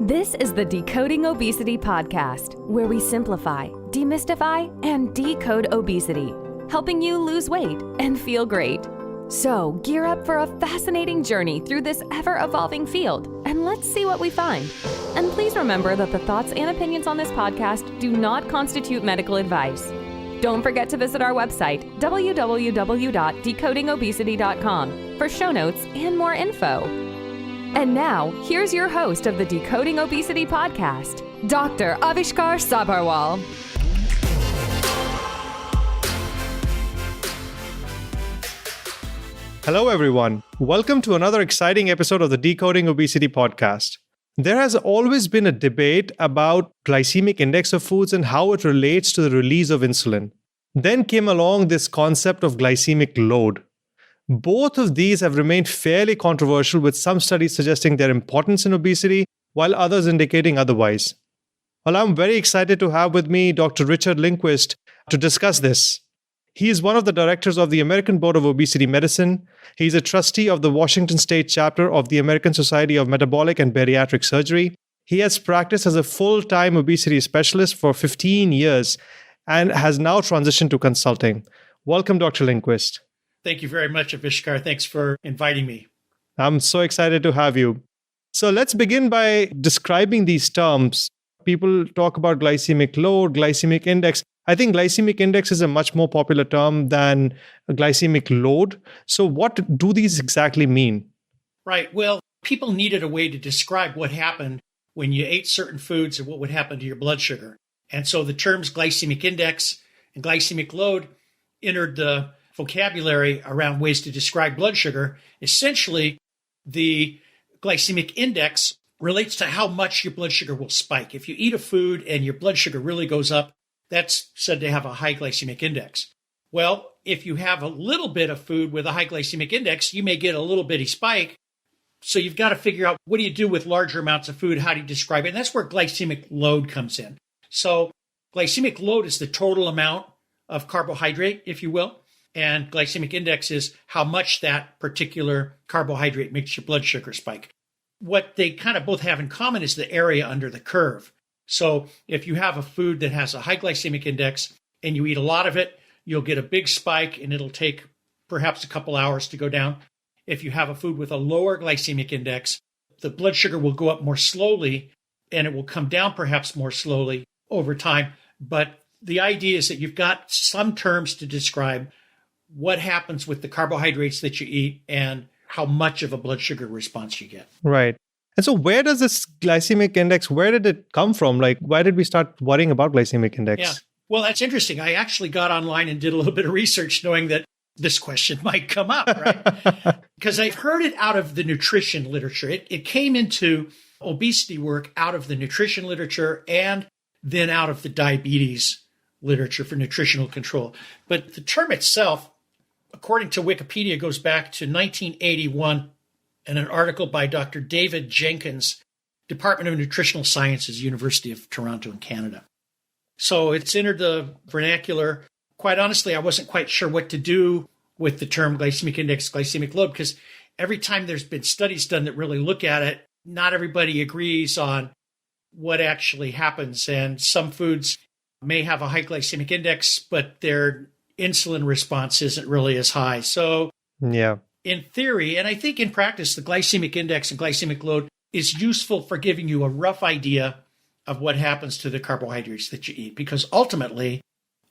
This is the Decoding Obesity podcast, where we simplify, demystify, and decode obesity, helping you lose weight and feel great. So gear up for a fascinating journey through this ever-evolving field, and let's see what we find. And please remember that the thoughts and opinions on this podcast do not constitute medical advice. Don't forget to visit our website, www.decodingobesity.com, for show notes and more info. And now, here's your host of the Decoding Obesity podcast, Dr. Avishkar Sabharwal. Hello, everyone. Welcome to another exciting episode of the Decoding Obesity podcast. There has always been a debate about glycemic index of foods and how it relates to the release of insulin. Then came along this concept of glycemic load. Both of these have remained fairly controversial, with some studies suggesting their importance in obesity, while others indicating otherwise. Well, I'm very excited to have with me Dr. Richard Lindquist to discuss this. He is one of the directors of the American Board of Obesity Medicine. He's a trustee of the Washington State chapter of the American Society of Metabolic and Bariatric Surgery. He has practiced as a full-time obesity specialist for 15 years and has now transitioned to consulting. Welcome, Dr. Lindquist. Thank you very much, Avishkar. Thanks for inviting me. I'm so excited to have you. So let's begin by describing these terms. People talk about glycemic load, glycemic index. I think glycemic index is a much more popular term than glycemic load. So what do these exactly mean? Right. Well, people needed a way to describe what happened when you ate certain foods and what would happen to your blood sugar. And so the terms glycemic index and glycemic load entered the vocabulary around ways to describe blood sugar. Essentially, the glycemic index relates to how much your blood sugar will spike. If you eat a food and your blood sugar really goes up, that's said to have a high glycemic index. Well, if you have a little bit of food with a high glycemic index, you may get a little bitty spike. So you've got to figure out, what do you do with larger amounts of food? How do you describe it? And that's where glycemic load comes in. So glycemic load is the total amount of carbohydrate, if you will. And glycemic index is how much that particular carbohydrate makes your blood sugar spike. What they kind of both have in common is the area under the curve. So if you have a food that has a high glycemic index and you eat a lot of it, you'll get a big spike and it'll take perhaps a couple hours to go down. If you have a food with a lower glycemic index, the blood sugar will go up more slowly and it will come down perhaps more slowly over time. But the idea is that you've got some terms to describe what happens with the carbohydrates that you eat and how much of a blood sugar response you get. Right. And so where does this glycemic index, where did it come from? Like, why did we start worrying about glycemic index? Yeah. Well, that's interesting. I actually got online and did a little bit of research knowing that this question might come up, right? Because I've heard it out of the nutrition literature. It came into obesity work out of the nutrition literature and then out of the diabetes literature for nutritional control. But the term itself, according to Wikipedia, goes back to 1981 in an article by Dr. David Jenkins, Department of Nutritional Sciences, University of Toronto in Canada. So it's entered the vernacular. Quite honestly, I wasn't quite sure what to do with the term glycemic index, glycemic load, because every time there's been studies done that really look at it, not everybody agrees on what actually happens. And some foods may have a high glycemic index, but their insulin response isn't really as high. So in theory, and I think in practice, the glycemic index and glycemic load is useful for giving you a rough idea of what happens to the carbohydrates that you eat, because ultimately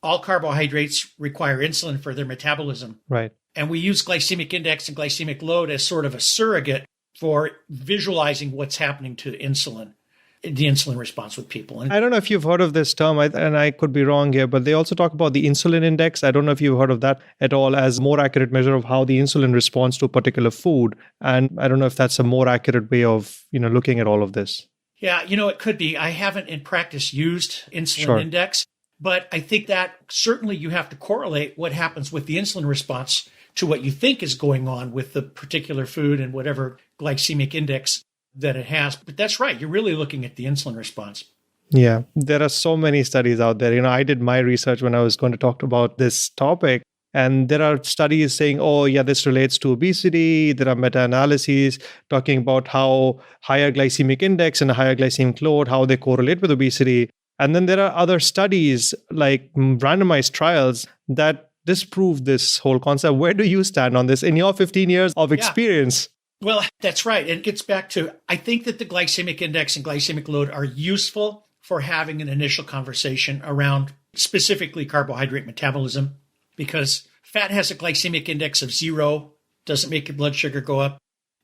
all carbohydrates require insulin for their metabolism. Right. And we use glycemic index and glycemic load as sort of a surrogate for visualizing what's happening to insulin, the insulin response with people. And I don't know if you've heard of this term, and I could be wrong here, but they also talk about the insulin index. I don't know if you've heard of that at all as a more accurate measure of how the insulin responds to a particular food. And I don't know if that's a more accurate way of, looking at all of this. Yeah, it could be. I haven't in practice used insulin index, but I think that certainly you have to correlate what happens with the insulin response to what you think is going on with the particular food and whatever glycemic index that it has. But that's right. You're really looking at the insulin response. Yeah, there are so many studies out there. I did my research when I was going to talk about this topic. And there are studies saying, oh, yeah, this relates to obesity. There are meta-analyses talking about how higher glycemic index and higher glycemic load, how they correlate with obesity. And then there are other studies like randomized trials that disprove this whole concept. Where do you stand on this in your 15 years of experience? Well, that's right. It gets back to, I think that the glycemic index and glycemic load are useful for having an initial conversation around specifically carbohydrate metabolism, because fat has a glycemic index of 0, doesn't make your blood sugar go up,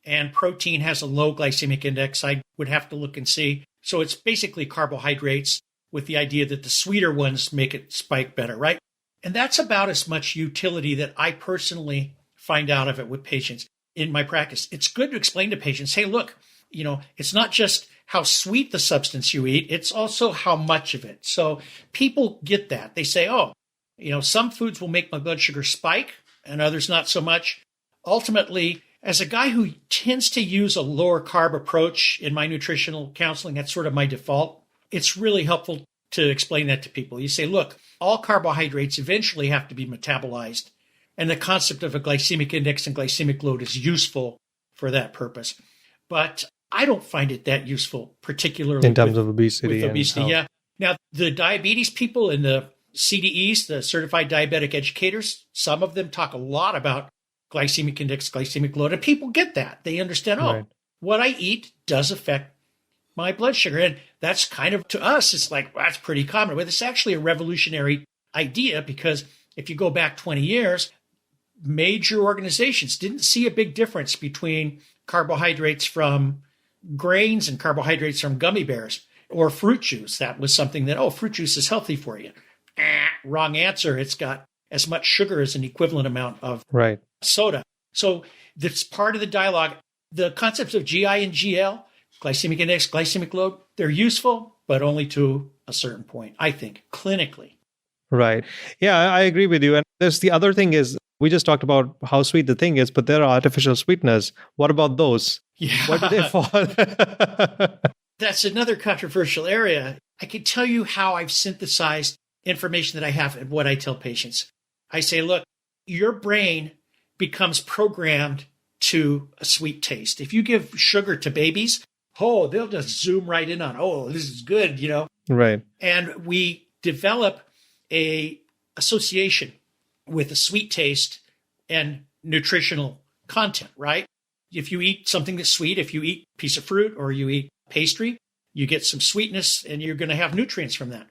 and protein has a low glycemic index. I would have to look and see. So it's basically carbohydrates with the idea that the sweeter ones make it spike better, right? And that's about as much utility that I personally find out of it with patients in my practice. It's good to explain to patients, hey, look, it's not just how sweet the substance you eat, it's also how much of it. So people get that. They say, oh, some foods will make my blood sugar spike and others not so much. Ultimately, as a guy who tends to use a lower carb approach in my nutritional counseling, that's sort of my default. It's really helpful to explain that to people. You say, look, all carbohydrates eventually have to be metabolized. And the concept of a glycemic index and glycemic load is useful for that purpose. But I don't find it that useful, particularly in terms of obesity. Yeah. Now, the diabetes people and the CDEs, the certified diabetic educators, some of them talk a lot about glycemic index, glycemic load, and people get that. They understand, what I eat does affect my blood sugar. And that's kind of, to us, it's like, well, that's pretty common. But it's actually a revolutionary idea, because if you go back 20 years, major organizations didn't see a big difference between carbohydrates from grains and carbohydrates from gummy bears or fruit juice. That was something that, fruit juice is healthy for you. Wrong answer. It's got as much sugar as an equivalent amount of soda. So that's part of the dialogue. The concepts of GI and GL, glycemic index, glycemic load, they're useful, but only to a certain point, I think, clinically. Right. Yeah, I agree with you. And there's the other thing is, we just talked about how sweet the thing is, but there are artificial sweeteners. What about those? Yeah. Where do they fall? That's another controversial area. I can tell you how I've synthesized information that I have and what I tell patients. I say, look, your brain becomes programmed to a sweet taste. If you give sugar to babies, they'll just zoom right in on, this is good, Right. And we develop a association with a sweet taste and nutritional content, right? If you eat something that's sweet, if you eat a piece of fruit or you eat pastry, you get some sweetness and you're going to have nutrients from that.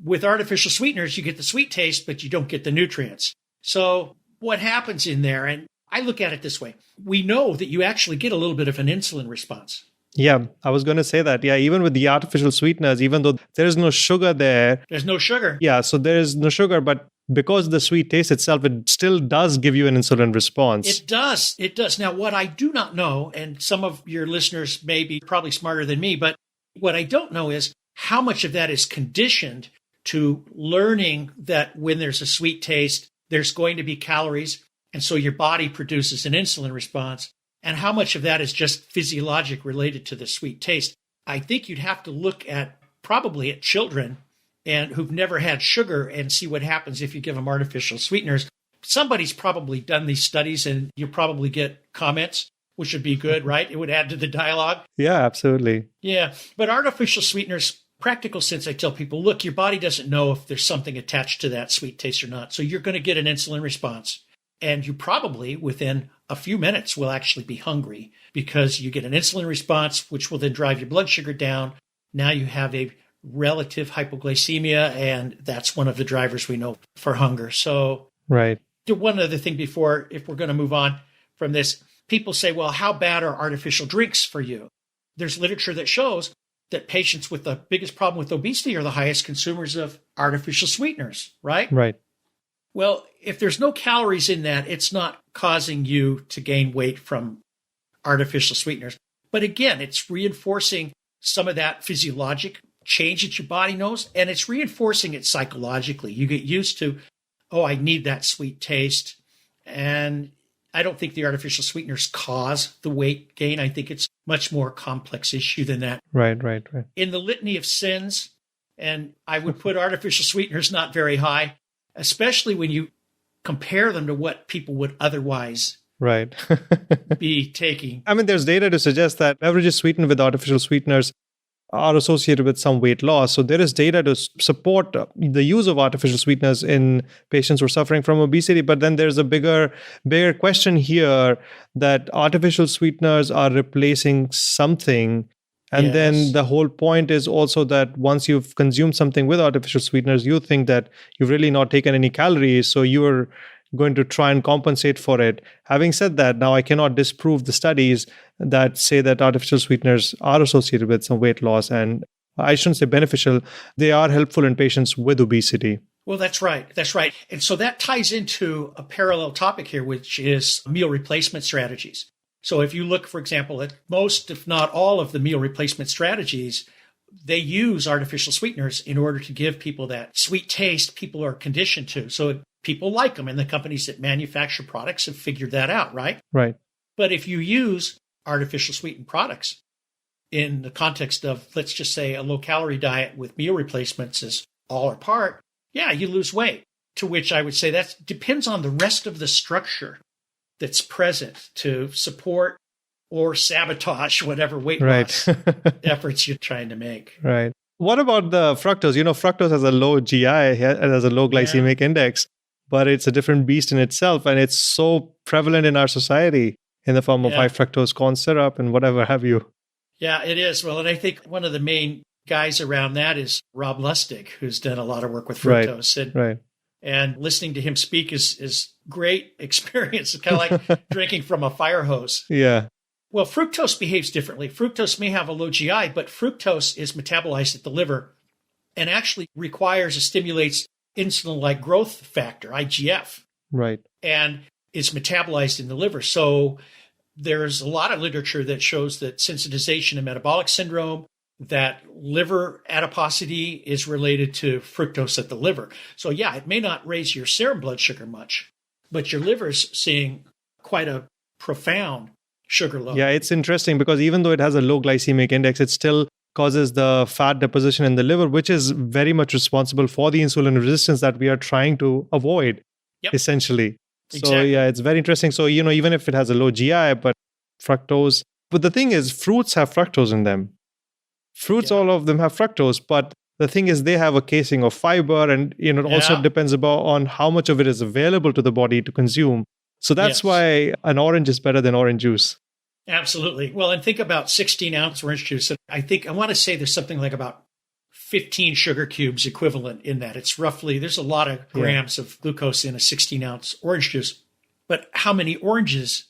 With artificial sweeteners, you get the sweet taste, but you don't get the nutrients. So what happens in there? And I look at it this way. We know that you actually get a little bit of an insulin response. Yeah, I was going to say that. Yeah, even with the artificial sweeteners, even though there is no sugar there. There's no sugar. Yeah, so there is no sugar, but because the sweet taste itself, it still does give you an insulin response. It does. It does. Now, what I do not know, and some of your listeners may be probably smarter than me, but what I don't know is how much of that is conditioned to learning that when there's a sweet taste, there's going to be calories. And so your body produces an insulin response. And how much of that is just physiologic related to the sweet taste? I think you'd have to look at probably at children and who've never had sugar and see what happens if you give them artificial sweeteners. Somebody's probably done these studies and you probably get comments, which would be good, right? It would add to the dialogue. Yeah, absolutely. Yeah. But artificial sweeteners, practical sense, I tell people, look, your body doesn't know if there's something attached to that sweet taste or not. So you're going to get an insulin response. And you probably, within a few minutes, will actually be hungry because you get an insulin response, which will then drive your blood sugar down. Now you have a relative hypoglycemia, and that's one of the drivers we know for hunger. So, right. One other thing before, if we're going to move on from this, people say, well, how bad are artificial drinks for you? There's literature that shows that patients with the biggest problem with obesity are the highest consumers of artificial sweeteners, right? Right. Well, if there's no calories in that, it's not causing you to gain weight from artificial sweeteners. But again, it's reinforcing some of that physiologic change that your body knows, and it's reinforcing it psychologically. You get used to, I need that sweet taste. And I don't think the artificial sweeteners cause the weight gain. I think it's much more complex issue than that. Right. In the litany of sins, and I would put artificial sweeteners not very high, especially when you compare them to what people would otherwise Right. be taking. I mean, there's data to suggest that beverages sweetened with artificial sweeteners are associated with some weight loss. So there is data to support the use of artificial sweeteners in patients who are suffering from obesity. But then there's a bigger question here that artificial sweeteners are replacing something. And then Yes. the whole point is also that once you've consumed something with artificial sweeteners, you think that you've really not taken any calories. So you're going to try and compensate for it. Having said that, now I cannot disprove the studies that say that artificial sweeteners are associated with some weight loss, and I shouldn't say beneficial. They are helpful in patients with obesity. Well, that's right. That's right. And so that ties into a parallel topic here, which is meal replacement strategies. So if you look, for example, at most, if not all of the meal replacement strategies, they use artificial sweeteners in order to give people that sweet taste people are conditioned to. So people like them, and the companies that manufacture products have figured that out, right? Right. But if you use artificial sweetened products in the context of, let's just say, a low-calorie diet with meal replacements is all or part, yeah, you lose weight. To which I would say that depends on the rest of the structure that's present to support or sabotage whatever weight loss efforts you're trying to make. Right. What about the fructose? Fructose has a low GI, it has a low glycemic index, but it's a different beast in itself. And it's so prevalent in our society in the form of high fructose corn syrup and whatever have you. Yeah, it is. Well, and I think one of the main guys around that is Rob Lustig, who's done a lot of work with fructose. And listening to him speak is great experience. It's kind of like drinking from a fire hose. Yeah. Well, fructose behaves differently. Fructose may have a low GI, but fructose is metabolized at the liver and actually stimulates insulin-like growth factor, IGF. Right. And is metabolized in the liver. So there's a lot of literature that shows that sensitization and metabolic syndrome, that liver adiposity is related to fructose at the liver. So yeah, it may not raise your serum blood sugar much, but your liver's seeing quite a profound sugar load. Yeah, it's interesting because even though it has a low glycemic index, it still causes the fat deposition in the liver, which is very much responsible for the insulin resistance that we are trying to avoid, essentially. Exactly. So yeah, it's very interesting. So, even if it has a low GI, but fructose, but the thing is, fruits have fructose in them. Fruits, all of them have fructose, but the thing is they have a casing of fiber, and it also depends on how much of it is available to the body to consume. So that's why an orange is better than orange juice. Absolutely. Well, and think about 16-ounce orange juice. I want to say there's something like about 15 sugar cubes equivalent in that. It's roughly, there's a lot of grams of glucose in a 16-ounce orange juice. But how many oranges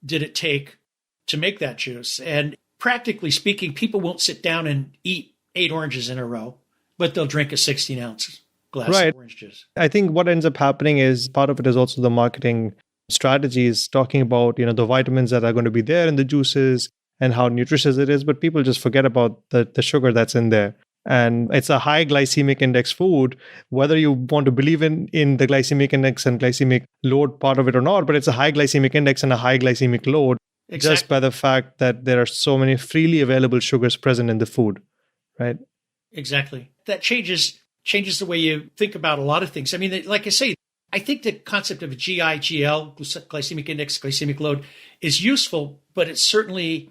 did it take to make that juice? And practically speaking, people won't sit down and eat 8 oranges in a row, but they'll drink a 16-ounce glass of orange juice. I think what ends up happening is part of it is also the marketing strategies, talking about the vitamins that are going to be there in the juices and how nutritious it is, but people just forget about the sugar that's in there. And it's a high glycemic index food, whether you want to believe in the glycemic index and glycemic load part of it or not, but it's a high glycemic index and a high glycemic load just by the fact that there are so many freely available sugars present in the food, right? Exactly. That changes the way you think about a lot of things. I mean, like I say, I think the concept of a GI, GL, glycemic index, glycemic load is useful, but it certainly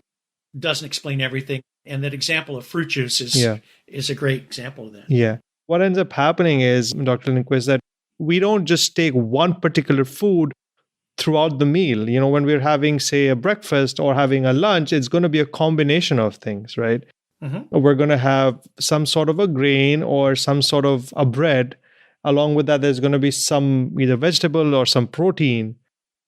doesn't explain everything. And that example of fruit juice is a great example of that. Yeah. What ends up happening is, Dr. Lindquist, that we don't just take one particular food throughout the meal. When we're having, say, a breakfast or having a lunch, it's going to be a combination of things, right? Mm-hmm. We're going to have some sort of a grain or some sort of a bread. Along with that, there's going to be some either vegetable or some protein.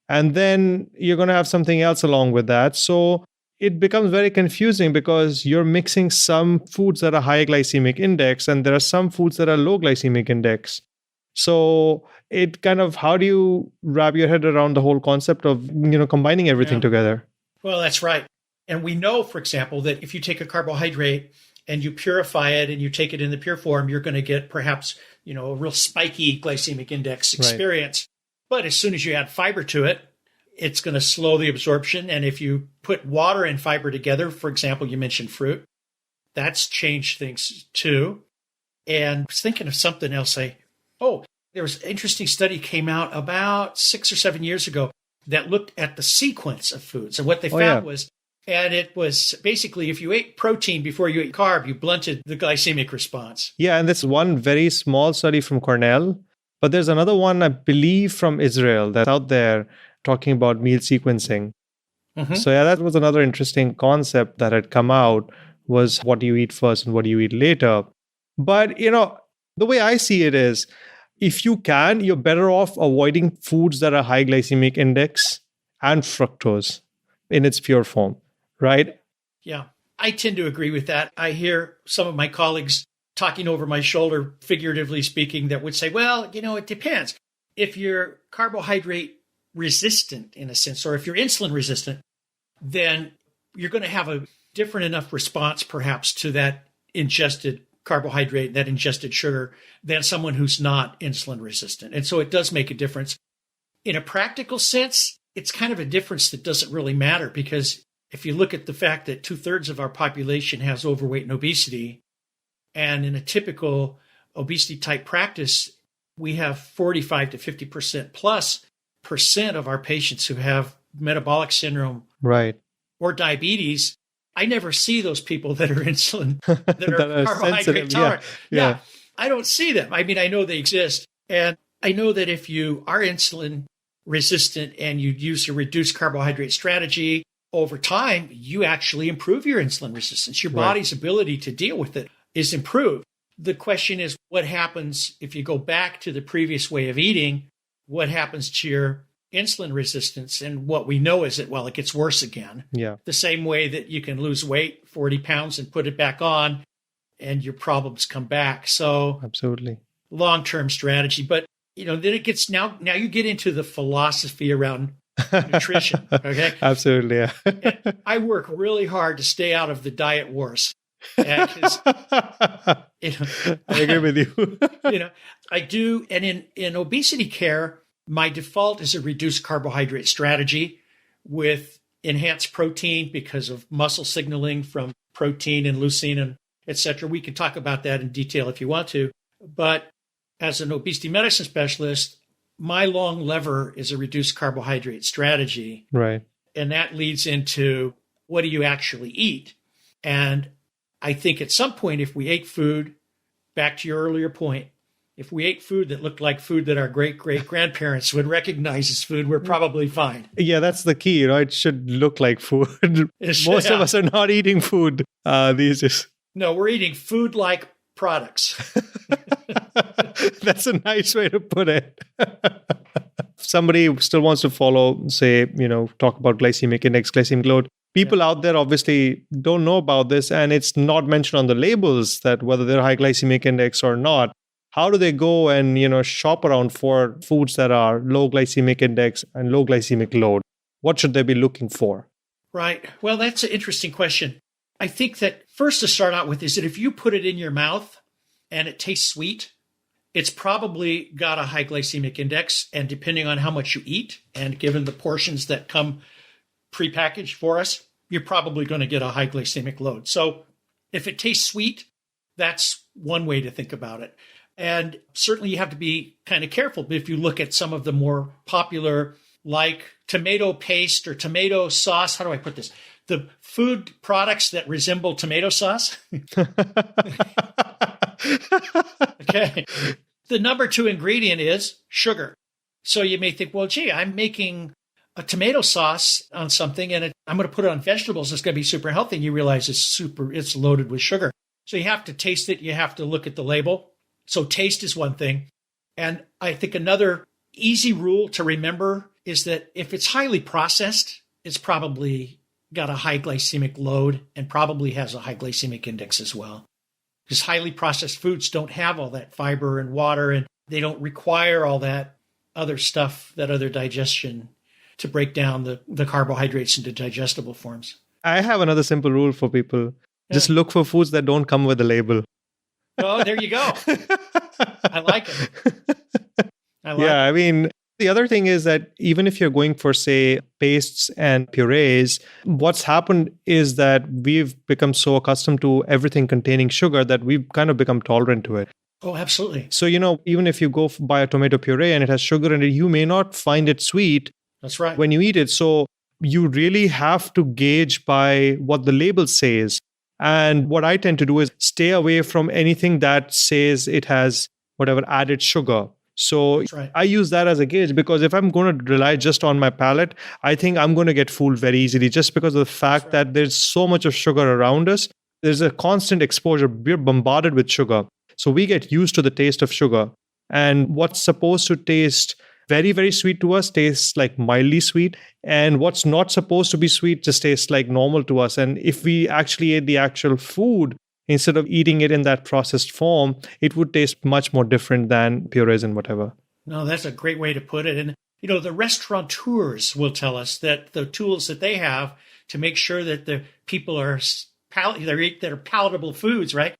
And then you're going to have something else along with that. So it becomes very confusing because you're mixing some foods that are high glycemic index and there are some foods that are low glycemic index. So it kind of, how do you wrap your head around the whole concept of, combining everything together? Well, that's right. And we know, for example, that if you take a carbohydrate and you purify it and you take it in the pure form, you're going to get perhaps, a real spiky glycemic index experience. Right. But as soon as you add fiber to it, it's going to slow the absorption. And if you put water and fiber together, for example, you mentioned fruit, that's changed things too. And I was thinking of something else. There was an interesting study came out about 6 or 7 years ago that looked at the sequence of foods. And what they found was, and it was basically if you ate protein before you ate carb, you blunted the glycemic response. Yeah, and this one very small study from Cornell, but there's another one, I believe, from Israel that's out there talking about meal sequencing. Mm-hmm. So yeah, that was another interesting concept that had come out, was what do you eat first and what do you eat later. But, the way I see it is, if you can, you're better off avoiding foods that are high glycemic index and fructose in its pure form, right? Yeah, I tend to agree with that. I hear some of my colleagues talking over my shoulder, figuratively speaking, that would say, well, it depends. If you're carbohydrate resistant in a sense, or if you're insulin resistant, then you're going to have a different enough response perhaps to that ingested carbohydrate, that ingested sugar, than someone who's not insulin resistant. And so it does make a difference. In a practical sense, it's kind of a difference that doesn't really matter, because if you look at the fact that 2/3 of our population has overweight and obesity, and in a typical obesity type practice, we have 45 to 50% plus percent of our patients who have metabolic syndrome, right, or diabetes. I never see those people that are insulin, that are carbohydrate tolerant. Yeah, I don't see them. I mean, I know they exist. And I know that if you are insulin resistant and you use a reduced carbohydrate strategy, over time, you actually improve your insulin resistance. Your body's ability to deal with it is improved. The question is, what happens if you go back to the previous way of eating? What happens to your insulin resistance? And what we know is that, it gets worse again. Yeah. The same way that you can lose weight, 40 pounds, and put it back on, and your problems come back. So absolutely. Long-term strategy. But, then it gets, now you get into the philosophy around nutrition. Okay. Absolutely. Yeah. I work really hard to stay out of the diet wars. I agree with you. I do. And in obesity care, my default is a reduced carbohydrate strategy with enhanced protein because of muscle signaling from protein and leucine and et cetera. We can talk about that in detail if you want to. But as an obesity medicine specialist, my long lever is a reduced carbohydrate strategy. Right. And that leads into, what do you actually eat? And I think at some point, if we ate food, back to your earlier point, if we ate food that looked like food that our great-great-grandparents would recognize as food, we're probably fine. Yeah, that's the key. It should look like food. Most of us are not eating food these days. No, we're eating food-like products. That's a nice way to put it. Somebody still wants to follow, say, talk about glycemic index, glycemic load. People out there obviously don't know about this, and it's not mentioned on the labels that whether they're high glycemic index or not. How do they go and, shop around for foods that are low glycemic index and low glycemic load? What should they be looking for? Right. Well, that's an interesting question. I think that first to start out with is that if you put it in your mouth and it tastes sweet, it's probably got a high glycemic index. And depending on how much you eat, and given the portions that come prepackaged for us, you're probably going to get a high glycemic load. So if it tastes sweet, that's one way to think about it. And certainly you have to be kind of careful. But if you look at some of the more popular, like tomato paste or tomato sauce, how do I put this? The food products that resemble tomato sauce. Okay. The number 2 ingredient is sugar. So you may think, well, gee, I'm making a tomato sauce on something and I'm going to put it on vegetables. It's going to be super healthy. And you realize it's loaded with sugar. So you have to taste it. You have to look at the label. So taste is one thing. And I think another easy rule to remember is that if it's highly processed, it's probably got a high glycemic load and probably has a high glycemic index as well. Because highly processed foods don't have all that fiber and water, and they don't require all that other stuff, that other digestion to break down the carbohydrates into digestible forms. I have another simple rule for people. Just look for foods that don't come with a label. Oh, there you go. I like it. I mean, the other thing is that even if you're going for, say, pastes and purees, what's happened is that we've become so accustomed to everything containing sugar that we've kind of become tolerant to it. Oh, absolutely. So, even if you go buy a tomato puree and it has sugar in it, you may not find it sweet That's right. when you eat it. So you really have to gauge by what the label says. And what I tend to do is stay away from anything that says it has whatever added sugar. So That's right. I use that as a gauge, because if I'm going to rely just on my palate, I think I'm going to get fooled very easily, just because of the fact that there's so much of sugar around us. There's a constant exposure. We're bombarded with sugar. So we get used to the taste of sugar. And what's supposed to taste very, very sweet to us tastes like mildly sweet. And what's not supposed to be sweet just tastes like normal to us. And if we actually ate the actual food instead of eating it in that processed form, it would taste much more different than purees and whatever. No, that's a great way to put it. And, the restaurateurs will tell us that the tools that they have to make sure that the people they're palatable foods, right?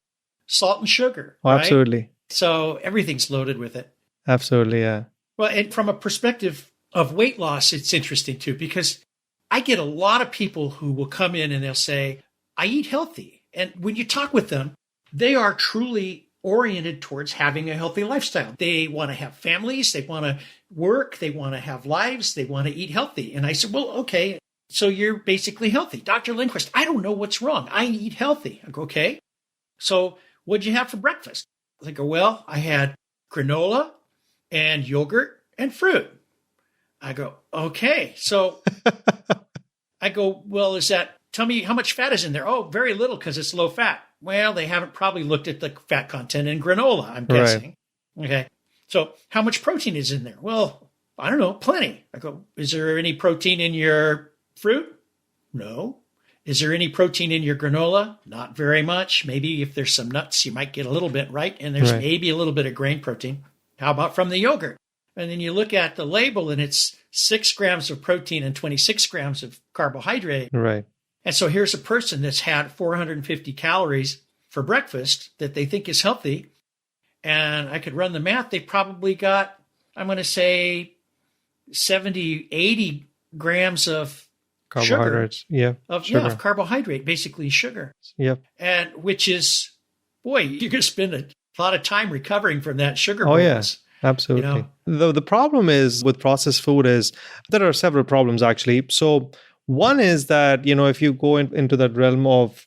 Salt and sugar. Oh, right? absolutely. So everything's loaded with it. Absolutely, yeah. Well, and from a perspective of weight loss, it's interesting too, because I get a lot of people who will come in and they'll say, I eat healthy. And when you talk with them, they are truly oriented towards having a healthy lifestyle. They want to have families, they want to work, they want to have lives, they want to eat healthy. And I said, well, okay, so you're basically healthy. Dr. Lindquist, I don't know what's wrong. I eat healthy. I go, okay. So what'd you have for breakfast? They go, well, I had granola and yogurt and fruit. I go, okay. So I go, well, tell me how much fat is in there? Oh, very little because it's low fat. Well, they haven't probably looked at the fat content in granola, I'm guessing. Right. Okay. So how much protein is in there? Well, I don't know, plenty. I go, is there any protein in your fruit? No. Is there any protein in your granola? Not very much. Maybe if there's some nuts, you might get a little bit, right? And there's maybe a little bit of grain protein. How about from the yogurt? And then you look at the label and it's 6 grams of protein and 26 grams of carbohydrate. Right. And so here's a person that's had 450 calories for breakfast that they think is healthy. And I could run the math. They probably got, I'm going to say 70, 80 grams of carbohydrates. Sugar, of carbohydrate, basically sugar. Yep. And which is, boy, you're going to spend a lot of time recovering from that sugar. Oh, yes. Absolutely. The problem is with processed food is there are several problems actually. So one is that, if you go into that realm of,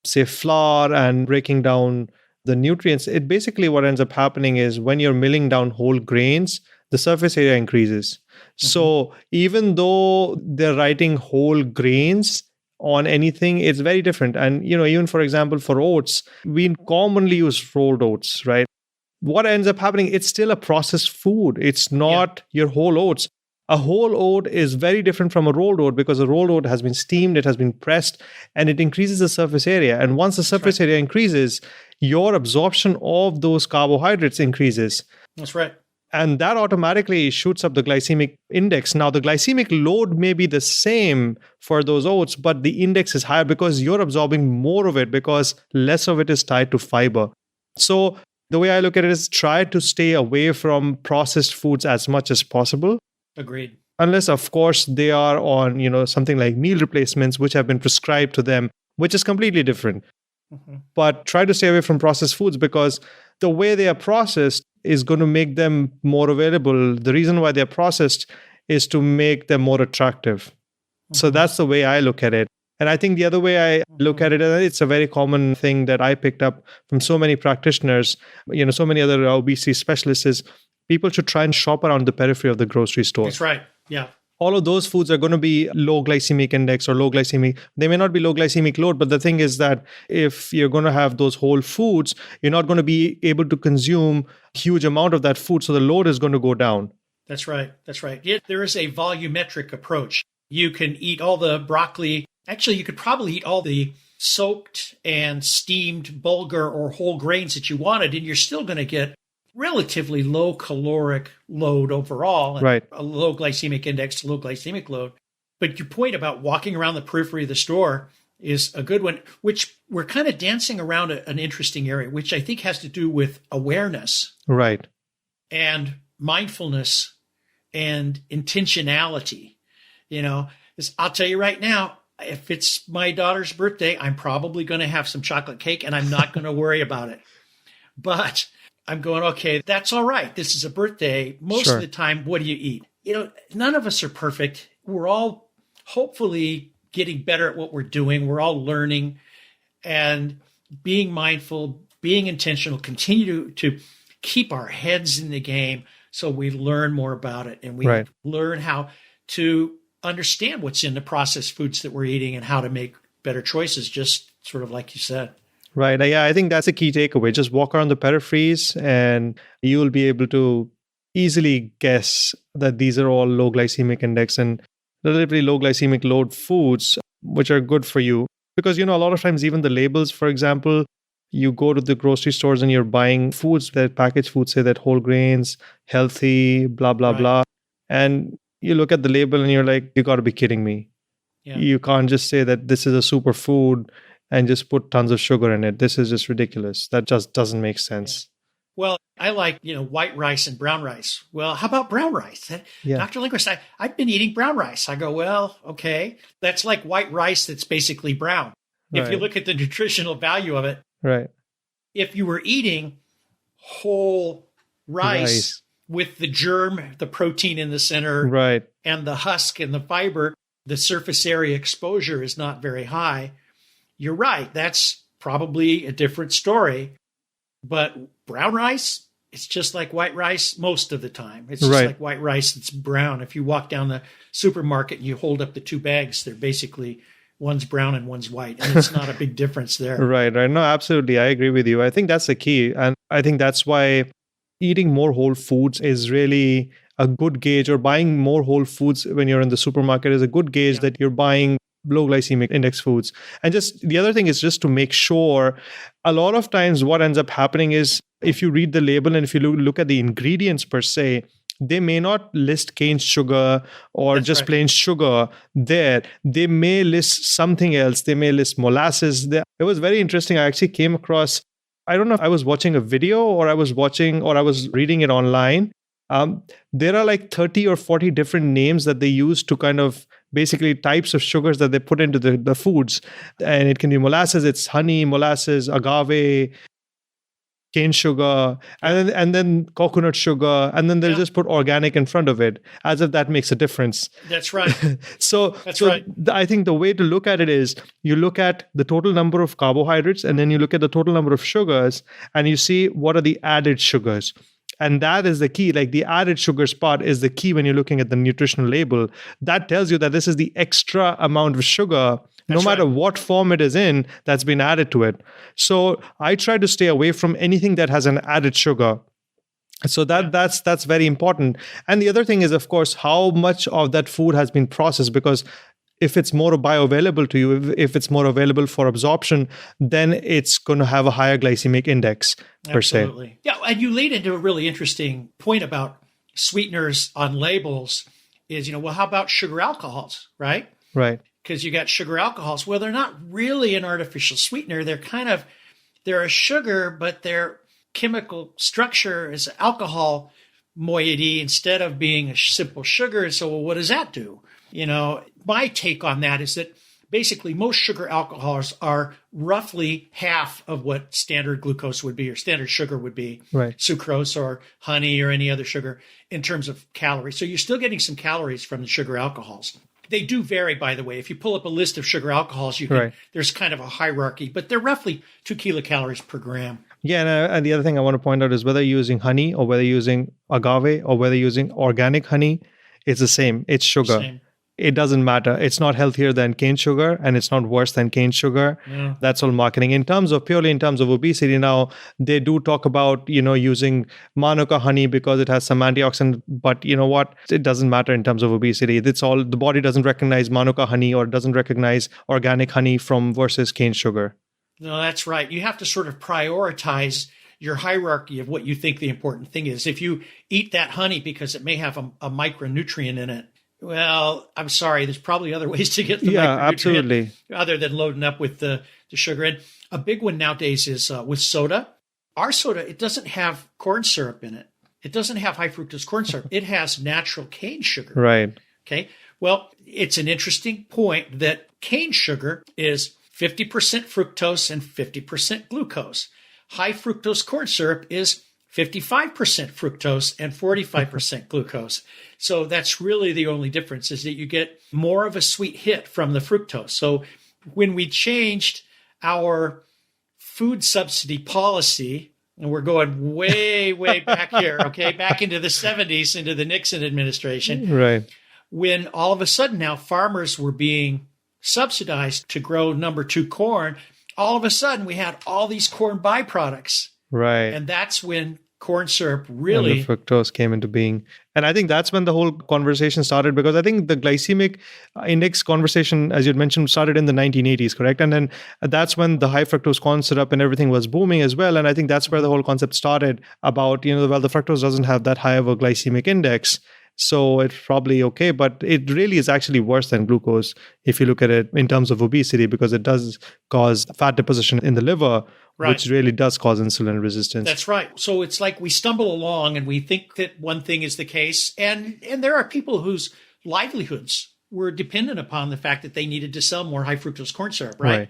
say, flour and breaking down the nutrients, it basically what ends up happening is when you're milling down whole grains, the surface area increases. Mm-hmm. So even though they're writing whole grains on anything, it's very different. And, even for example, for oats, we commonly use rolled oats, right? What ends up happening, it's still a processed food. It's not your whole oats. A whole oat is very different from a rolled oat because a rolled oat has been steamed, it has been pressed, and it increases the surface area. And once the surface area increases, your absorption of those carbohydrates increases. That's right. And that automatically shoots up the glycemic index. Now, the glycemic load may be the same for those oats, but the index is higher because you're absorbing more of it because less of it is tied to fiber. So the way I look at it is try to stay away from processed foods as much as possible. Agreed. Unless, of course, they are on, something like meal replacements, which have been prescribed to them, which is completely different. Mm-hmm. But try to stay away from processed foods because the way they are processed is going to make them more available. The reason why they're processed is to make them more attractive. Mm-hmm. So that's the way I look at it. And I think the other way I look at it, and it's a very common thing that I picked up from so many practitioners, so many other obesity specialists, is people should try and shop around the periphery of the grocery store. That's right. Yeah. All of those foods are going to be low glycemic index or low glycemic. They may not be low glycemic load, but the thing is that if you're going to have those whole foods, you're not going to be able to consume a huge amount of that food. So the load is going to go down. That's right. That's right. There is a volumetric approach. You can eat all the broccoli. Actually, you could probably eat all the soaked and steamed bulgur or whole grains that you wanted, and you're still going to get relatively low caloric load overall, and right. A low glycemic index, low glycemic load. But your point about walking around the periphery of the store is a good one, which we're kind of dancing around an interesting area, which I think has to do with awareness. Right. And mindfulness and intentionality. I'll tell you right now, if it's my daughter's birthday, I'm probably going to have some chocolate cake and I'm not going to worry about it. But I'm going, okay, that's all right. This is a birthday. Most Sure. of the time, what do you eat? None of us are perfect. We're all hopefully getting better at what we're doing. We're all learning and being mindful, being intentional, continue to keep our heads in the game so we learn more about it and we Right. learn how to understand what's in the processed foods that we're eating and how to make better choices, just sort of like you said. Right. Yeah, I think that's a key takeaway. Just walk around the peripheries and you will be able to easily guess that these are all low glycemic index and relatively low glycemic load foods, which are good for you. Because, a lot of times, even the labels, for example, you go to the grocery stores and you're buying foods that packaged foods say that whole grains, healthy, blah, blah, Right. blah. And you look at the label and you're like, you got to be kidding me. Yeah. You can't just say that this is a superfood and just put tons of sugar in it. This is just ridiculous. That just doesn't make sense. Well, I like, white rice and brown rice. Well, how about brown rice? Yeah. Dr. Lindquist, I've been eating brown rice. I go, well, okay. That's like white rice that's basically brown. If you Right. look at the nutritional value of it, Right. if you were eating whole rice with the germ, the protein in the center, Right. and the husk and the fiber, the surface area exposure is not very high. You're right. That's probably a different story. But brown rice, it's just like white rice most of the time. It's just Right. like white rice that's brown. If you walk down the supermarket and you hold up the two bags, they're basically one's brown and one's white. And it's not a big difference there. Right. No, absolutely. I agree with you. I think that's the key. And I think that's why eating more whole foods is really a good gauge, or buying more whole foods when you're in the supermarket is a good gauge that you're buying low glycemic index foods. And just the other thing is just to make sure, a lot of times what ends up happening is if you read the label and if you look at the ingredients per se, they may not list cane sugar or That's just right. plain sugar there. They may list something else. They may list molasses. It was very interesting. I actually came across, I don't know if I was watching a video or I was reading it online. There are like 30 or 40 different names that they use to kind of basically types of sugars that they put into the foods. And it can be molasses, it's honey, molasses, agave, cane sugar, and then coconut sugar, and then they'll Yeah. just put organic in front of it, as if that makes a difference. That's right. So right. I think the way to look at it is you look at the total number of carbohydrates, and then you look at the total number of sugars, and you see what are the added sugars. And that is the key. Like the added sugars part is the key when you're looking at the nutritional label. That tells you that this is the extra amount of sugar, no That's matter right. what form it is in, that's been added to it. So I try to stay away from anything that has an added sugar. So that's very important. And the other thing is, of course, how much of that food has been processed, because if it's more bioavailable to you, if it's more available for absorption, then it's going to have a higher glycemic index per se. Absolutely. Yeah, and you lead into a really interesting point about sweeteners on labels is, well, how about sugar alcohols, right? Right. Because you got sugar alcohols. Well, they're not really an artificial sweetener. They're a sugar, but their chemical structure is alcohol moiety instead of being a simple sugar. So what does that do? My take on that is that basically most sugar alcohols are roughly half of what standard glucose would be or standard sugar would be, Right. sucrose or honey or any other sugar in terms of calories. So you're still getting some calories from the sugar alcohols. They do vary, by the way. If you pull up a list of sugar alcohols, Right. there's kind of a hierarchy, but they're roughly 2 kilocalories per gram. Yeah, and the other thing I want to point out is whether you're using honey or whether you're using agave or whether you're using organic honey, it's the same. It's sugar. Same. It doesn't matter. It's not healthier than cane sugar and it's not worse than cane sugar. Yeah. That's all marketing. Purely in terms of obesity, now they do talk about, using Manuka honey because it has some antioxidant, but you know what? It doesn't matter in terms of obesity. The body doesn't recognize Manuka honey or doesn't recognize organic honey versus cane sugar. No, that's right. You have to sort of prioritize your hierarchy of what you think the important thing is. If you eat that honey because it may have a micronutrient in it, well, I'm sorry, there's probably other ways to get the micronutrient Absolutely. other than loading up with the sugar. And a big one nowadays is with soda. Our soda, it doesn't have corn syrup in it. It doesn't have high fructose corn syrup. It has natural cane sugar. Right. Okay. Well, it's an interesting point that cane sugar is 50% fructose and 50% glucose. High fructose corn syrup is 55% fructose and 45% glucose. So that's really the only difference, is that you get more of a sweet hit from the fructose. So when we changed our food subsidy policy, and we're going way, way back here, okay, back into the 70s, into the Nixon administration, right? When all of a sudden now farmers were being subsidized to grow number 2 corn, all of a sudden we had all these corn byproducts. Right. And that's when corn syrup really... And the fructose came into being. And I think that's when the whole conversation started, because I think the glycemic index conversation, as you mentioned, started in the 1980s, correct? And then that's when the high fructose corn syrup and everything was booming as well. And I think that's where the whole concept started about, well, the fructose doesn't have that high of a glycemic index, so it's probably okay. But it really is actually worse than glucose if you look at it in terms of obesity, because it does cause fat deposition in the liver, right, which really does cause insulin resistance. That's right. So it's like we stumble along and we think that one thing is the case. And there are people whose livelihoods were dependent upon the fact that they needed to sell more high fructose corn syrup, right?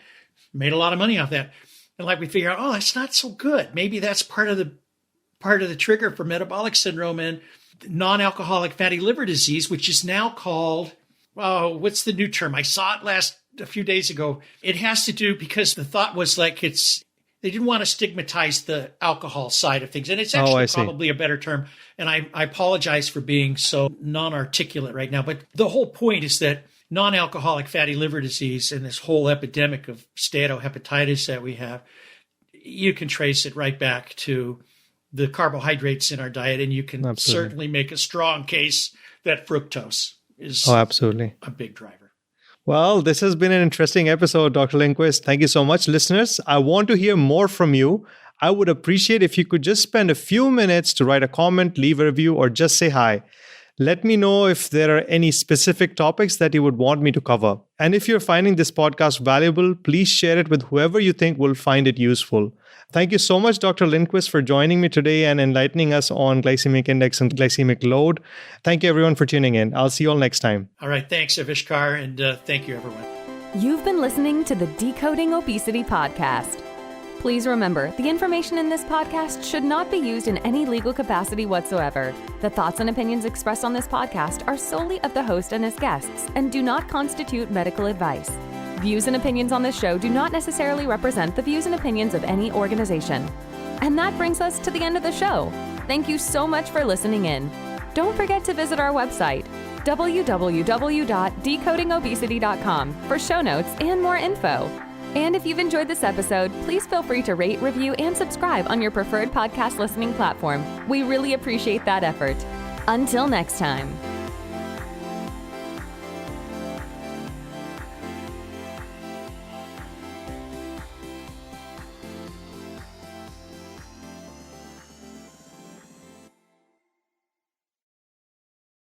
Made a lot of money off that. And like we figure out, oh, it's not so good. Maybe that's part of the trigger for metabolic syndrome and non-alcoholic fatty liver disease, which is now called, what's the new term? I saw it a few days ago. It has to do, because the thought was like they didn't want to stigmatize the alcohol side of things. And it's actually probably a better term. And I apologize for being so non-articulate right now. But the whole point is that non-alcoholic fatty liver disease and this whole epidemic of steatohepatitis that we have, you can trace it right back to the carbohydrates in our diet. And you can certainly make a strong case that fructose is a big driver. Well, this has been an interesting episode, Dr. Lindquist. Thank you so much, listeners. I want to hear more from you. I would appreciate if you could just spend a few minutes to write a comment, leave a review, or just say hi. Let me know if there are any specific topics that you would want me to cover. And if you're finding this podcast valuable, please share it with whoever you think will find it useful. Thank you so much, Dr. Lindquist, for joining me today and enlightening us on glycemic index and glycemic load. Thank you, everyone, for tuning in. I'll see you all next time. All right. Thanks, Avishkar. And thank you, everyone. You've been listening to the Decoding Obesity podcast. Please remember, the information in this podcast should not be used in any legal capacity whatsoever. The thoughts and opinions expressed on this podcast are solely of the host and his guests and do not constitute medical advice. Views and opinions on this show do not necessarily represent the views and opinions of any organization. And that brings us to the end of the show. Thank you so much for listening in. Don't forget to visit our website, www.decodingobesity.com, for show notes and more info. And if you've enjoyed this episode, please feel free to rate, review, and subscribe on your preferred podcast listening platform. We really appreciate that effort. Until next time.